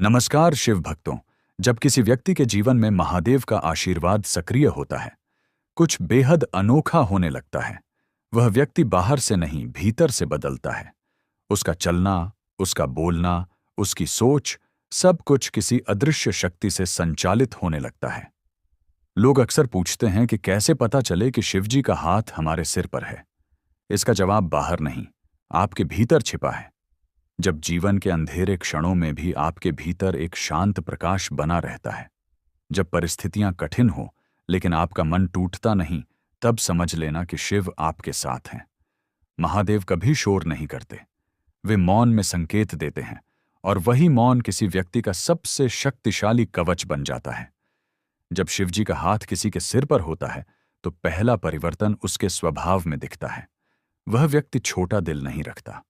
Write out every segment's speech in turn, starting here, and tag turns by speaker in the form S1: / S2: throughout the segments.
S1: नमस्कार शिव भक्तों। जब किसी व्यक्ति के जीवन में महादेव का आशीर्वाद सक्रिय होता है, कुछ बेहद अनोखा होने लगता है। वह व्यक्ति बाहर से नहीं, भीतर से बदलता है। उसका चलना, उसका बोलना, उसकी सोच, सब कुछ किसी अदृश्य शक्ति से संचालित होने लगता है। लोग अक्सर पूछते हैं कि कैसे पता चले कि शिवजी का हाथ हमारे सिर पर है। इसका जवाब बाहर नहीं, आपके भीतर छिपा है। जब जीवन के अंधेरे क्षणों में भी आपके भीतर एक शांत प्रकाश बना रहता है, जब परिस्थितियां कठिन हो लेकिन आपका मन टूटता नहीं, तब समझ लेना कि शिव आपके साथ हैं। महादेव कभी शोर नहीं करते, वे मौन में संकेत देते हैं, और वही मौन किसी व्यक्ति का सबसे शक्तिशाली कवच बन जाता है। जब शिवजी का हाथ किसी के सिर पर होता है, तो पहला परिवर्तन उसके स्वभाव में दिखता है। वह व्यक्ति छोटा दिल नहीं रखता,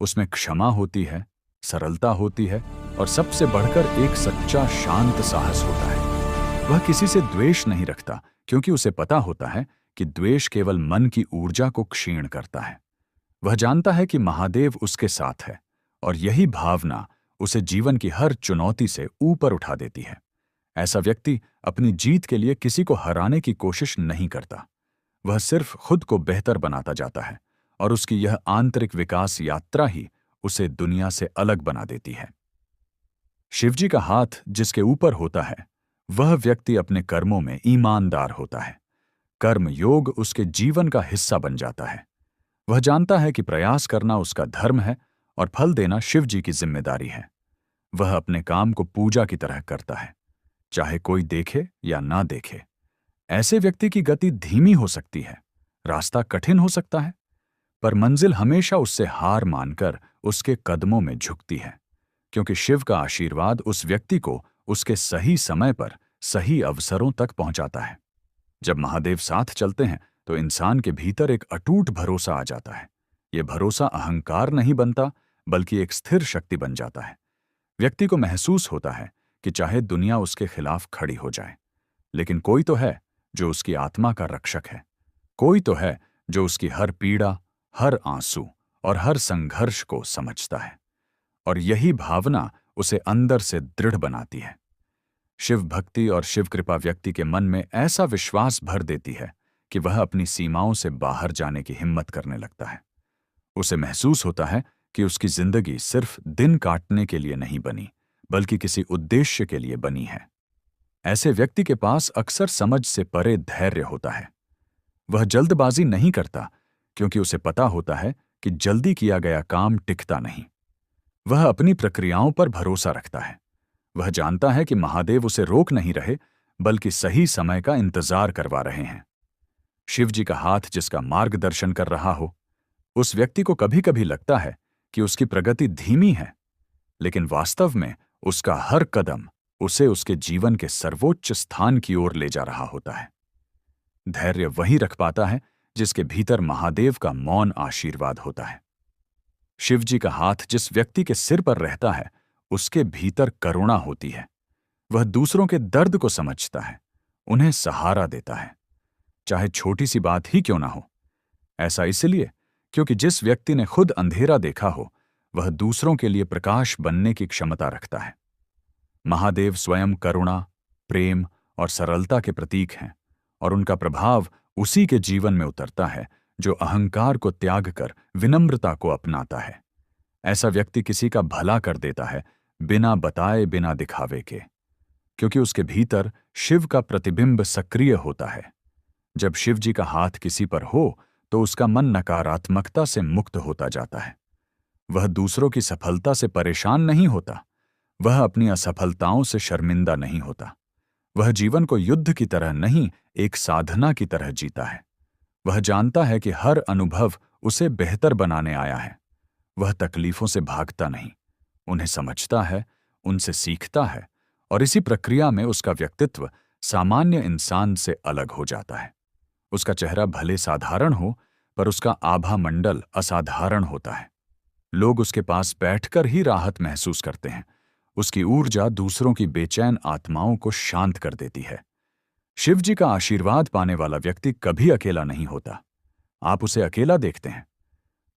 S1: उसमें क्षमा होती है, सरलता होती है, और सबसे बढ़कर एक सच्चा शांत साहस होता है। वह किसी से द्वेष नहीं रखता, क्योंकि उसे पता होता है कि द्वेष केवल मन की ऊर्जा को क्षीण करता है। वह जानता है कि महादेव उसके साथ है, और यही भावना उसे जीवन की हर चुनौती से ऊपर उठा देती है। ऐसा व्यक्ति अपनी जीत के लिए किसी को हराने की कोशिश नहीं करता, वह सिर्फ खुद को बेहतर बनाता जाता है, और उसकी यह आंतरिक विकास यात्रा ही उसे दुनिया से अलग बना देती है। शिवजी का हाथ जिसके ऊपर होता है, वह व्यक्ति अपने कर्मों में ईमानदार होता है। कर्म योग उसके जीवन का हिस्सा बन जाता है। वह जानता है कि प्रयास करना उसका धर्म है और फल देना शिवजी की जिम्मेदारी है। वह अपने काम को पूजा की तरह करता है, चाहे कोई देखे या ना देखे। ऐसे व्यक्ति की गति धीमी हो सकती है, रास्ता कठिन हो सकता है, पर मंजिल हमेशा उससे हार मानकर उसके कदमों में झुकती है, क्योंकि शिव का आशीर्वाद उस व्यक्ति को उसके सही समय पर सही अवसरों तक पहुंचाता है। जब महादेव साथ चलते हैं, तो इंसान के भीतर एक अटूट भरोसा आ जाता है। यह भरोसा अहंकार नहीं बनता, बल्कि एक स्थिर शक्ति बन जाता है। व्यक्ति को महसूस होता है कि चाहे दुनिया उसके खिलाफ खड़ी हो जाए, लेकिन कोई तो है जो उसकी आत्मा का रक्षक है। कोई तो है जो उसकी हर पीड़ा, हर आंसू और हर संघर्ष को समझता है, और यही भावना उसे अंदर से दृढ़ बनाती है। शिव भक्ति और शिव कृपा व्यक्ति के मन में ऐसा विश्वास भर देती है कि वह अपनी सीमाओं से बाहर जाने की हिम्मत करने लगता है। उसे महसूस होता है कि उसकी जिंदगी सिर्फ दिन काटने के लिए नहीं बनी, बल्कि किसी उद्देश्य के लिए बनी है। ऐसे व्यक्ति के पास अक्सर समझ से परे धैर्य होता है। वह जल्दबाजी नहीं करता, क्योंकि उसे पता होता है कि जल्दी किया गया काम टिकता नहीं। वह अपनी प्रक्रियाओं पर भरोसा रखता है। वह जानता है कि महादेव उसे रोक नहीं रहे, बल्कि सही समय का इंतजार करवा रहे हैं। शिवजी का हाथ जिसका मार्गदर्शन कर रहा हो, उस व्यक्ति को कभी कभी लगता है कि उसकी प्रगति धीमी है, लेकिन वास्तव में उसका हर कदम उसे उसके जीवन के सर्वोच्च स्थान की ओर ले जा रहा होता है। धैर्य वही रख पाता है जिसके भीतर महादेव का मौन आशीर्वाद होता है। शिवजी का हाथ जिस व्यक्ति के सिर पर रहता है, उसके भीतर करुणा होती है। वह दूसरों के दर्द को समझता है, उन्हें सहारा देता है, चाहे छोटी सी बात ही क्यों ना हो। ऐसा इसलिए क्योंकि जिस व्यक्ति ने खुद अंधेरा देखा हो, वह दूसरों के लिए प्रकाश बनने की क्षमता रखता है। महादेव स्वयं करुणा, प्रेम और सरलता के प्रतीक हैं, और उनका प्रभाव उसी के जीवन में उतरता है जो अहंकार को त्याग कर विनम्रता को अपनाता है। ऐसा व्यक्ति किसी का भला कर देता है, बिना बताए, बिना दिखावे के, क्योंकि उसके भीतर शिव का प्रतिबिंब सक्रिय होता है। जब शिव जी का हाथ किसी पर हो, तो उसका मन नकारात्मकता से मुक्त होता जाता है। वह दूसरों की सफलता से परेशान नहीं होता, वह अपनी असफलताओं से शर्मिंदा नहीं होता। वह जीवन को युद्ध की तरह नहीं, एक साधना की तरह जीता है। वह जानता है कि हर अनुभव उसे बेहतर बनाने आया है। वह तकलीफों से भागता नहीं, उन्हें समझता है, उनसे सीखता है, और इसी प्रक्रिया में उसका व्यक्तित्व सामान्य इंसान से अलग हो जाता है। उसका चेहरा भले साधारण हो, पर उसका आभा मंडल असाधारण होता है। लोग उसके पास बैठकर ही राहत महसूस करते हैं। उसकी ऊर्जा दूसरों की बेचैन आत्माओं को शांत कर देती है। शिवजी का आशीर्वाद पाने वाला व्यक्ति कभी अकेला नहीं होता। आप उसे अकेला देखते हैं,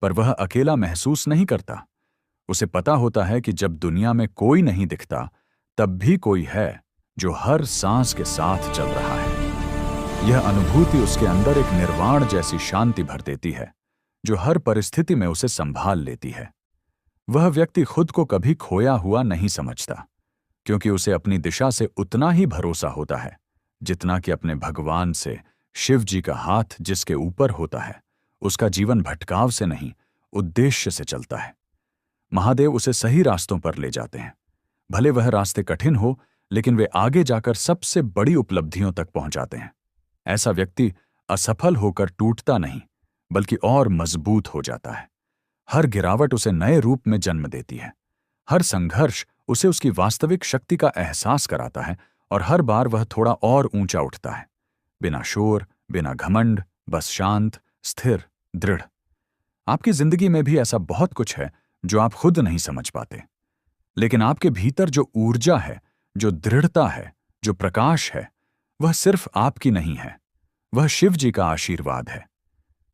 S1: पर वह अकेला महसूस नहीं करता। उसे पता होता है कि जब दुनिया में कोई नहीं दिखता, तब भी कोई है जो हर सांस के साथ चल रहा है। यह अनुभूति उसके अंदर एक निर्वाण जैसी शांति भर देती है, जो हर परिस्थिति में उसे संभाल लेती है। वह व्यक्ति खुद को कभी खोया हुआ नहीं समझता, क्योंकि उसे अपनी दिशा से उतना ही भरोसा होता है जितना कि अपने भगवान से। शिव जी का हाथ जिसके ऊपर होता है, उसका जीवन भटकाव से नहीं, उद्देश्य से चलता है। महादेव उसे सही रास्तों पर ले जाते हैं। भले वह रास्ते कठिन हो, लेकिन वे आगे जाकर सबसे बड़ी उपलब्धियों तक पहुंचाते हैं। ऐसा व्यक्ति असफल होकर टूटता नहीं, बल्कि और मजबूत हो जाता है। हर गिरावट उसे नए रूप में जन्म देती है। हर संघर्ष उसे उसकी वास्तविक शक्ति का एहसास कराता है, और हर बार वह थोड़ा और ऊंचा उठता है, बिना शोर, बिना घमंड, बस शांत, स्थिर, दृढ़। आपकी जिंदगी में भी ऐसा बहुत कुछ है जो आप खुद नहीं समझ पाते, लेकिन आपके भीतर जो ऊर्जा है, जो दृढ़ता है, जो प्रकाश है, वह सिर्फ आपकी नहीं है, वह शिव जी का आशीर्वाद है,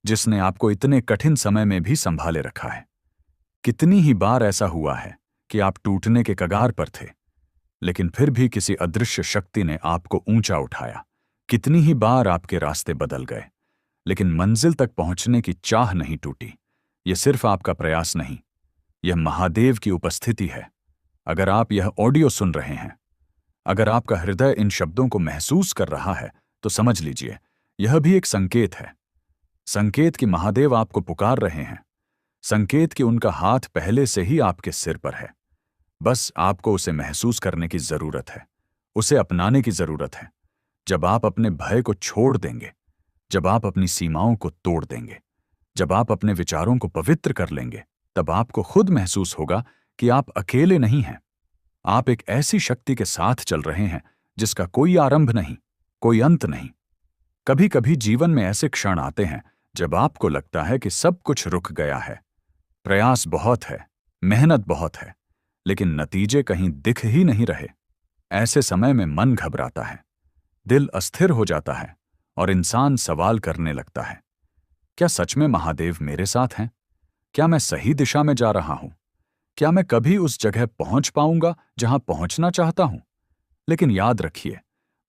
S1: जिसने आपको इतने कठिन समय में भी संभाले रखा है। कितनी ही बार ऐसा हुआ है कि आप टूटने के कगार पर थे, लेकिन फिर भी किसी अदृश्य शक्ति ने आपको ऊंचा उठाया। कितनी ही बार आपके रास्ते बदल गए, लेकिन मंजिल तक पहुंचने की चाह नहीं टूटी। यह सिर्फ आपका प्रयास नहीं, यह महादेव की उपस्थिति है। अगर आप यह ऑडियो सुन रहे हैं, अगर आपका हृदय इन शब्दों को महसूस कर रहा है, तो समझ लीजिए यह भी एक संकेत है। संकेत कि महादेव आपको पुकार रहे हैं, संकेत कि उनका हाथ पहले से ही आपके सिर पर है। बस आपको उसे महसूस करने की जरूरत है, उसे अपनाने की जरूरत है। जब आप अपने भय को छोड़ देंगे, जब आप अपनी सीमाओं को तोड़ देंगे, जब आप अपने विचारों को पवित्र कर लेंगे, तब आपको खुद महसूस होगा कि आप अकेले नहीं हैं। आप एक ऐसी शक्ति के साथ चल रहे हैं जिसका कोई आरंभ नहीं, कोई अंत नहीं। कभी कभी जीवन में ऐसे क्षण आते हैं जब आपको लगता है कि सब कुछ रुक गया है। प्रयास बहुत है, मेहनत बहुत है, लेकिन नतीजे कहीं दिख ही नहीं रहे। ऐसे समय में मन घबराता है, दिल अस्थिर हो जाता है, और इंसान सवाल करने लगता है, क्या सच में महादेव मेरे साथ हैं? क्या मैं सही दिशा में जा रहा हूं? क्या मैं कभी उस जगह पहुंच पाऊंगा जहां पहुंचना चाहता हूं? लेकिन याद रखिए,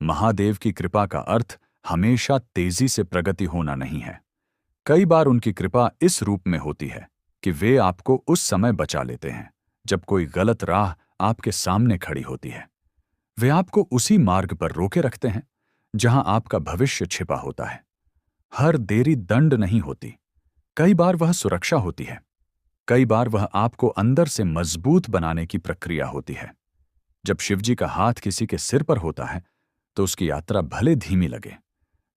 S1: महादेव की कृपा का अर्थ हमेशा तेजी से प्रगति होना नहीं है। कई बार उनकी कृपा इस रूप में होती है कि वे आपको उस समय बचा लेते हैं जब कोई गलत राह आपके सामने खड़ी होती है। वे आपको उसी मार्ग पर रोके रखते हैं जहां आपका भविष्य छिपा होता है। हर देरी दंड नहीं होती, कई बार वह सुरक्षा होती है। कई बार वह आपको अंदर से मजबूत बनाने की प्रक्रिया होती है। जब शिवजी का हाथ किसी के सिर पर होता है, तो उसकी यात्रा भले धीमी लगे,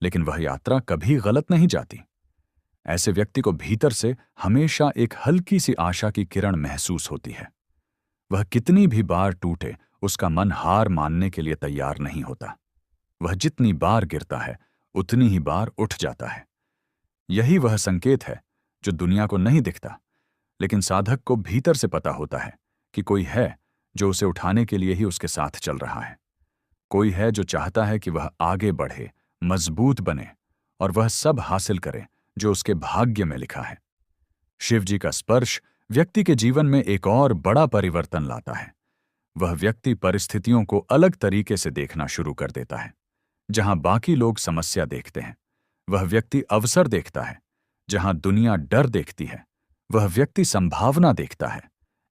S1: लेकिन वह यात्रा कभी गलत नहीं जाती। ऐसे व्यक्ति को भीतर से हमेशा एक हल्की सी आशा की किरण महसूस होती है। वह कितनी भी बार टूटे, उसका मन हार मानने के लिए तैयार नहीं होता। वह जितनी बार गिरता है, उतनी ही बार उठ जाता है। यही वह संकेत है जो दुनिया को नहीं दिखता, लेकिन साधक को भीतर से पता होता है कि कोई है जो उसे उठाने के लिए ही उसके साथ चल रहा है। कोई है जो चाहता है कि वह आगे बढ़े, मजबूत बने, और वह सब हासिल करे जो उसके भाग्य में लिखा है। शिव जी का स्पर्श व्यक्ति के जीवन में एक और बड़ा परिवर्तन लाता है। वह व्यक्ति परिस्थितियों को अलग तरीके से देखना शुरू कर देता है। जहां बाकी लोग समस्या देखते हैं, वह व्यक्ति अवसर देखता है। जहां दुनिया डर देखती है, वह व्यक्ति संभावना देखता है।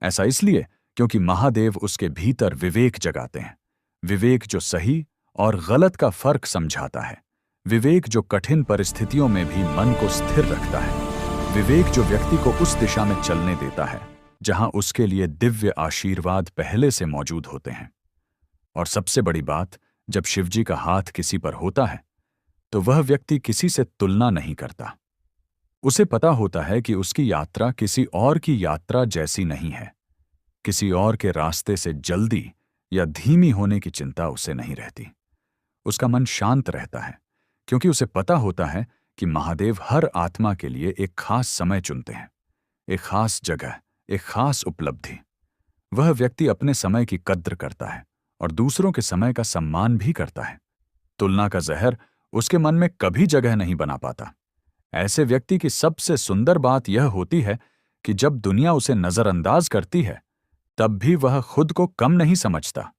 S1: ऐसा इसलिए क्योंकि महादेव उसके भीतर विवेक जगाते हैं। विवेक जो सही और गलत का फर्क समझाता है। विवेक जो कठिन परिस्थितियों में भी मन को स्थिर रखता है। विवेक जो व्यक्ति को उस दिशा में चलने देता है जहां उसके लिए दिव्य आशीर्वाद पहले से मौजूद होते हैं। और सबसे बड़ी बात, जब शिवजी का हाथ किसी पर होता है, तो वह व्यक्ति किसी से तुलना नहीं करता। उसे पता होता है कि उसकी यात्रा किसी और की यात्रा जैसी नहीं है। किसी और के रास्ते से जल्दी या धीमी होने की चिंता उसे नहीं रहती। उसका मन शांत रहता है, क्योंकि उसे पता होता है कि महादेव हर आत्मा के लिए एक खास समय चुनते हैं, एक खास जगह, एक खास उपलब्धि। वह व्यक्ति अपने समय की कद्र करता है और दूसरों के समय का सम्मान भी करता है। तुलना का जहर उसके मन में कभी जगह नहीं बना पाता। ऐसे व्यक्ति की सबसे सुंदर बात यह होती है कि जब दुनिया उसे नजरअंदाज करती है तब भी वह खुद को कम नहीं समझता।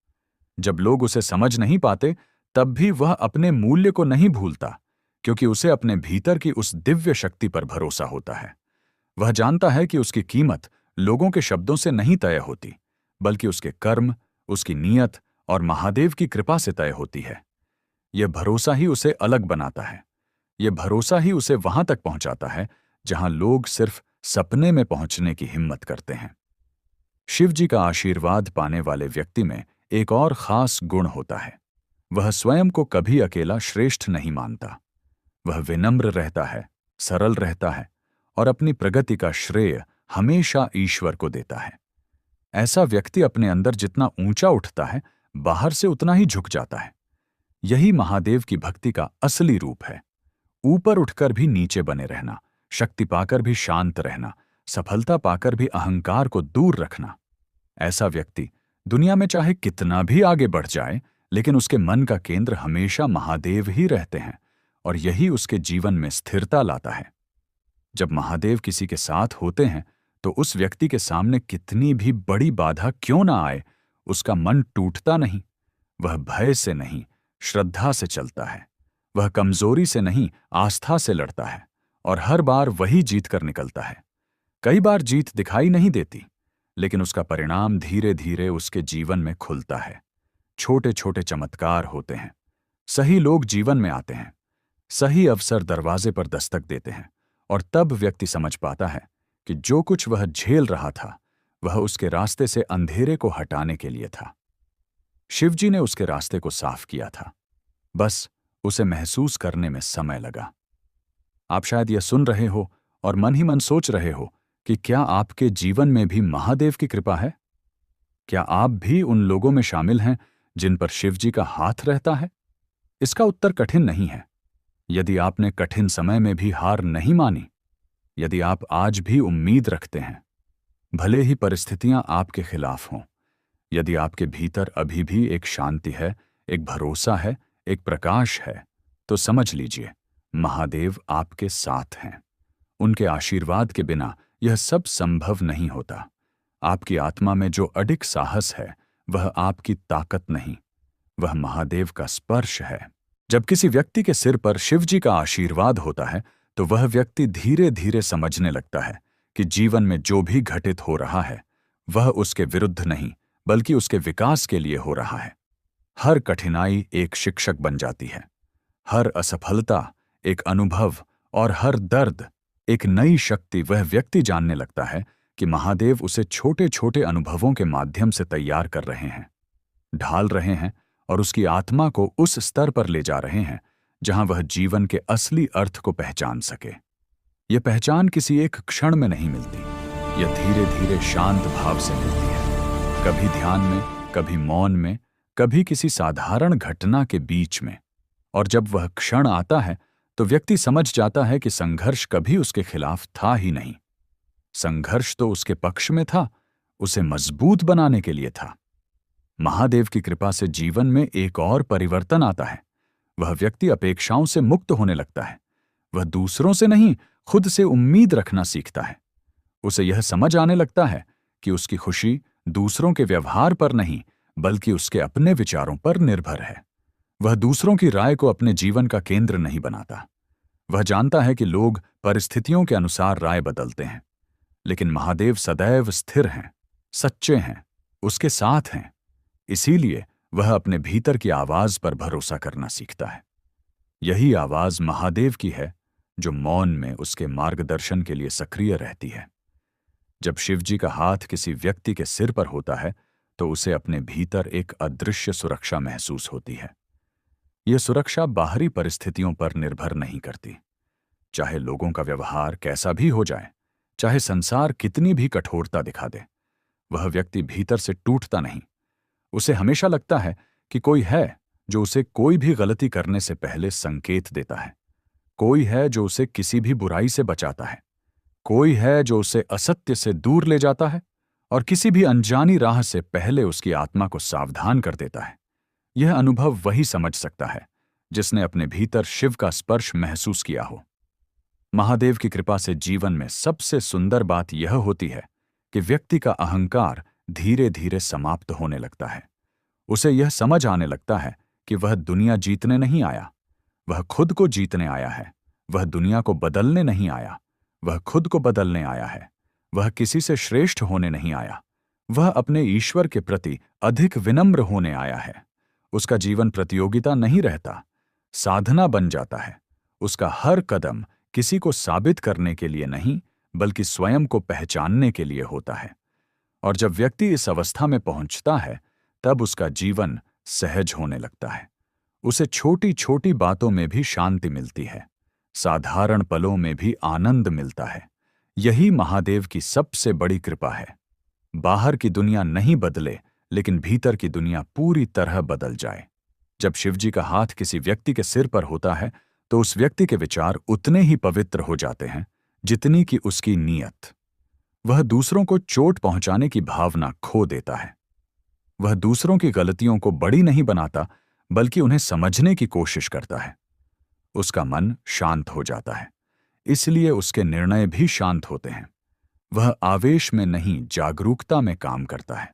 S1: जब लोग उसे समझ नहीं पाते तब भी वह अपने मूल्य को नहीं भूलता, क्योंकि उसे अपने भीतर की उस दिव्य शक्ति पर भरोसा होता है। वह जानता है कि उसकी कीमत लोगों के शब्दों से नहीं तय होती, बल्कि उसके कर्म, उसकी नीयत और महादेव की कृपा से तय होती है। यह भरोसा ही उसे अलग बनाता है। यह भरोसा ही उसे वहां तक पहुंचाता है जहां लोग सिर्फ सपने में पहुंचने की हिम्मत करते हैं। शिव जी का आशीर्वाद पाने वाले व्यक्ति में एक और खास गुण होता है। वह स्वयं को कभी अकेला श्रेष्ठ नहीं मानता। वह विनम्र रहता है, सरल रहता है और अपनी प्रगति का श्रेय हमेशा ईश्वर को देता है। ऐसा व्यक्ति अपने अंदर जितना ऊंचा उठता है, बाहर से उतना ही झुक जाता है। यही महादेव की भक्ति का असली रूप है। ऊपर उठकर भी नीचे बने रहना, शक्ति पाकर भी शांत रहना, सफलता पाकर भी अहंकार को दूर रखना। ऐसा व्यक्ति दुनिया में चाहे कितना भी आगे बढ़ जाए, लेकिन उसके मन का केंद्र हमेशा महादेव ही रहते हैं और यही उसके जीवन में स्थिरता लाता है। जब महादेव किसी के साथ होते हैं तो उस व्यक्ति के सामने कितनी भी बड़ी बाधा क्यों ना आए, उसका मन टूटता नहीं। वह भय से नहीं, श्रद्धा से चलता है। वह कमजोरी से नहीं, आस्था से लड़ता है और हर बार वही जीत कर निकलता है। कई बार जीत दिखाई नहीं देती, लेकिन उसका परिणाम धीरे धीरे उसके जीवन में खुलता है। छोटे छोटे चमत्कार होते हैं। सही लोग जीवन में आते हैं, सही अवसर दरवाजे पर दस्तक देते हैं और तब व्यक्ति समझ पाता है कि जो कुछ वह झेल रहा था वह उसके रास्ते से अंधेरे को हटाने के लिए था। शिवजी ने उसके रास्ते को साफ किया था, बस उसे महसूस करने में समय लगा। आप शायद यह सुन रहे हो और मन ही मन सोच रहे हो कि क्या आपके जीवन में भी महादेव की कृपा है? क्या आप भी उन लोगों में शामिल हैं जिन पर शिवजी का हाथ रहता है? इसका उत्तर कठिन नहीं है। यदि आपने कठिन समय में भी हार नहीं मानी, यदि आप आज भी उम्मीद रखते हैं, भले ही परिस्थितियां आपके खिलाफ हों, यदि आपके भीतर अभी भी एक शांति है, एक भरोसा है, एक प्रकाश है, तो समझ लीजिए महादेव आपके साथ हैं। उनके आशीर्वाद के बिना यह सब संभव नहीं होता। आपकी आत्मा में जो अडिग साहस है वह आपकी ताकत नहीं, वह महादेव का स्पर्श है। जब किसी व्यक्ति के सिर पर शिवजी का आशीर्वाद होता है तो वह व्यक्ति धीरे धीरे समझने लगता है कि जीवन में जो भी घटित हो रहा है वह उसके विरुद्ध नहीं, बल्कि उसके विकास के लिए हो रहा है। हर कठिनाई एक शिक्षक बन जाती है, हर असफलता एक अनुभव और हर दर्द एक नई शक्ति। वह व्यक्ति जानने लगता है कि महादेव उसे छोटे छोटे अनुभवों के माध्यम से तैयार कर रहे हैं, ढाल रहे हैं और उसकी आत्मा को उस स्तर पर ले जा रहे हैं जहां वह जीवन के असली अर्थ को पहचान सके। यह पहचान किसी एक क्षण में नहीं मिलती, यह धीरे धीरे शांत भाव से मिलती है, कभी ध्यान में, कभी मौन में, कभी किसी साधारण घटना के बीच में। और जब वह क्षण आता है तो व्यक्ति समझ जाता है कि संघर्ष कभी उसके खिलाफ था ही नहीं। संघर्ष तो उसके पक्ष में था, उसे मजबूत बनाने के लिए था। महादेव की कृपा से जीवन में एक और परिवर्तन आता है। वह व्यक्ति अपेक्षाओं से मुक्त होने लगता है। वह दूसरों से नहीं, खुद से उम्मीद रखना सीखता है। उसे यह समझ आने लगता है कि उसकी खुशी दूसरों के व्यवहार पर नहीं, बल्कि उसके अपने विचारों पर निर्भर है। वह दूसरों की राय को अपने जीवन का केंद्र नहीं बनाता। वह जानता है कि लोग परिस्थितियों के अनुसार राय बदलते हैं, लेकिन महादेव सदैव स्थिर हैं, सच्चे हैं, उसके साथ हैं। इसीलिए वह अपने भीतर की आवाज पर भरोसा करना सीखता है। यही आवाज महादेव की है जो मौन में उसके मार्गदर्शन के लिए सक्रिय रहती है। जब शिवजी का हाथ किसी व्यक्ति के सिर पर होता है तो उसे अपने भीतर एक अदृश्य सुरक्षा महसूस होती है। यह सुरक्षा बाहरी परिस्थितियों पर निर्भर नहीं करती। चाहे लोगों का व्यवहार कैसा भी हो जाए, चाहे संसार कितनी भी कठोरता दिखा दे, वह व्यक्ति भीतर से टूटता नहीं। उसे हमेशा लगता है कि कोई है जो उसे कोई भी गलती करने से पहले संकेत देता है, कोई है जो उसे किसी भी बुराई से बचाता है, कोई है जो उसे असत्य से दूर ले जाता है और किसी भी अनजानी राह से पहले उसकी आत्मा को सावधान कर देता है। यह अनुभव वही समझ सकता है जिसने अपने भीतर शिव का स्पर्श महसूस किया हो। महादेव की कृपा से जीवन में सबसे सुंदर बात यह होती है कि व्यक्ति का अहंकार धीरे धीरे समाप्त होने लगता है। उसे यह समझ आने लगता है कि वह दुनिया जीतने नहीं आया, वह खुद को जीतने आया है। वह दुनिया को बदलने नहीं आया, वह खुद को बदलने आया है। वह किसी से श्रेष्ठ होने नहीं आया, वह अपने ईश्वर के प्रति अधिक विनम्र होने आया है। उसका जीवन प्रतियोगिता नहीं रहता, साधना बन जाता है। उसका हर कदम किसी को साबित करने के लिए नहीं, बल्कि स्वयं को पहचानने के लिए होता है। और जब व्यक्ति इस अवस्था में पहुंचता है, तब उसका जीवन सहज होने लगता है। उसे छोटी छोटी बातों में भी शांति मिलती है, साधारण पलों में भी आनंद मिलता है। यही महादेव की सबसे बड़ी कृपा है। बाहर की दुनिया नहीं बदले, लेकिन भीतर की दुनिया पूरी तरह बदल जाए। जब शिवजी का हाथ किसी व्यक्ति के सिर पर होता है, तो उस व्यक्ति के विचार उतने ही पवित्र हो जाते हैं जितनी कि उसकी नीयत। वह दूसरों को चोट पहुंचाने की भावना खो देता है। वह दूसरों की गलतियों को बड़ी नहीं बनाता, बल्कि उन्हें समझने की कोशिश करता है। उसका मन शांत हो जाता है, इसलिए उसके निर्णय भी शांत होते हैं। वह आवेश में नहीं, जागरूकता में काम करता है।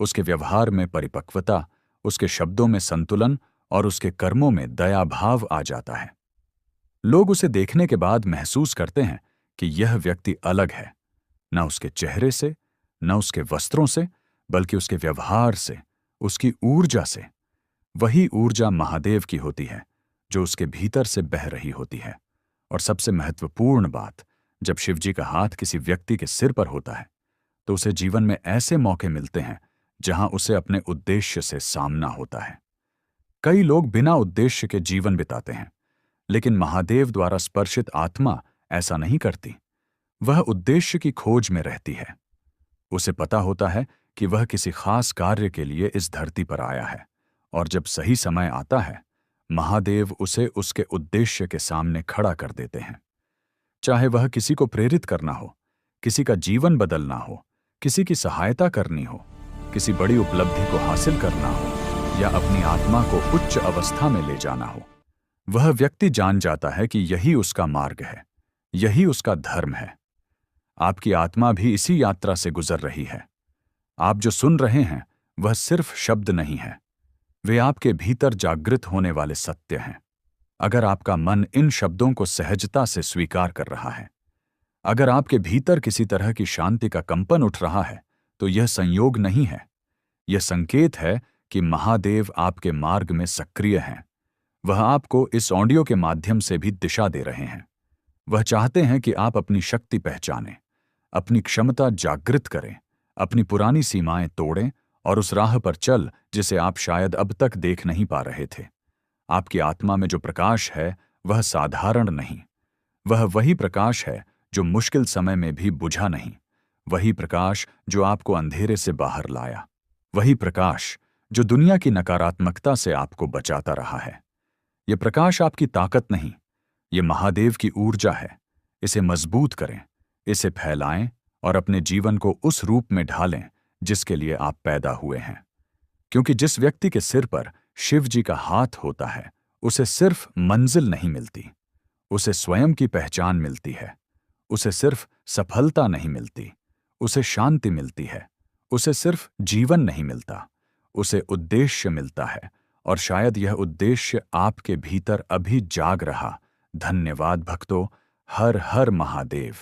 S1: उसके व्यवहार में परिपक्वता, उसके शब्दों में संतुलन और उसके कर्मों में दया भाव आ जाता है। लोग उसे देखने के बाद महसूस करते हैं कि यह व्यक्ति अलग है, न उसके चेहरे से, न उसके वस्त्रों से, बल्कि उसके व्यवहार से, उसकी ऊर्जा से। वही ऊर्जा महादेव की होती है जो उसके भीतर से बह रही होती है। और सबसे महत्वपूर्ण बात, जब शिवजी का हाथ किसी व्यक्ति के सिर पर होता है, तो उसे जीवन में ऐसे मौके मिलते हैं जहां उसे अपने उद्देश्य से सामना होता है। कई लोग बिना उद्देश्य के जीवन बिताते हैं, लेकिन महादेव द्वारा स्पर्शित आत्मा ऐसा नहीं करती। वह उद्देश्य की खोज में रहती है। उसे पता होता है कि वह किसी खास कार्य के लिए इस धरती पर आया है, और जब सही समय आता है, महादेव उसे उसके उद्देश्य के सामने खड़ा कर देते हैं। चाहे वह किसी को प्रेरित करना हो, किसी का जीवन बदलना हो, किसी की सहायता करनी हो, किसी बड़ी उपलब्धि को हासिल करना हो, या अपनी आत्मा को उच्च अवस्था में ले जाना हो, वह व्यक्ति जान जाता है कि यही उसका मार्ग है, यही उसका धर्म है। आपकी आत्मा भी इसी यात्रा से गुजर रही है। आप जो सुन रहे हैं वह सिर्फ शब्द नहीं है, वे आपके भीतर जागृत होने वाले सत्य हैं। अगर आपका मन इन शब्दों को सहजता से स्वीकार कर रहा है, अगर आपके भीतर किसी तरह की शांति का कंपन उठ रहा है, तो यह संयोग नहीं है, यह संकेत है कि महादेव आपके मार्ग में सक्रिय हैं। वह आपको इस ऑडियो के माध्यम से भी दिशा दे रहे हैं। वह चाहते हैं कि आप अपनी शक्ति पहचानें, अपनी क्षमता जागृत करें, अपनी पुरानी सीमाएं तोड़ें और उस राह पर चल जिसे आप शायद अब तक देख नहीं पा रहे थे। आपकी आत्मा में जो प्रकाश है वह साधारण नहीं, वह वही प्रकाश है जो मुश्किल समय में भी बुझा नहीं, वही प्रकाश जो आपको अंधेरे से बाहर लाया, वही प्रकाश जो दुनिया की नकारात्मकता से आपको बचाता रहा है। यह प्रकाश आपकी ताकत नहीं, यह महादेव की ऊर्जा है। इसे मजबूत करें, इसे फैलाएं और अपने जीवन को उस रूप में ढालें जिसके लिए आप पैदा हुए हैं। क्योंकि जिस व्यक्ति के सिर पर शिव जी का हाथ होता है, उसे सिर्फ मंजिल नहीं मिलती, उसे स्वयं की पहचान मिलती है। उसे सिर्फ सफलता नहीं मिलती, उसे शांति मिलती है। उसे सिर्फ जीवन नहीं मिलता, उसे उद्देश्य मिलता है। और शायद यह उद्देश्य आपके भीतर अभी जाग रहा। धन्यवाद भक्तों। हर हर महादेव।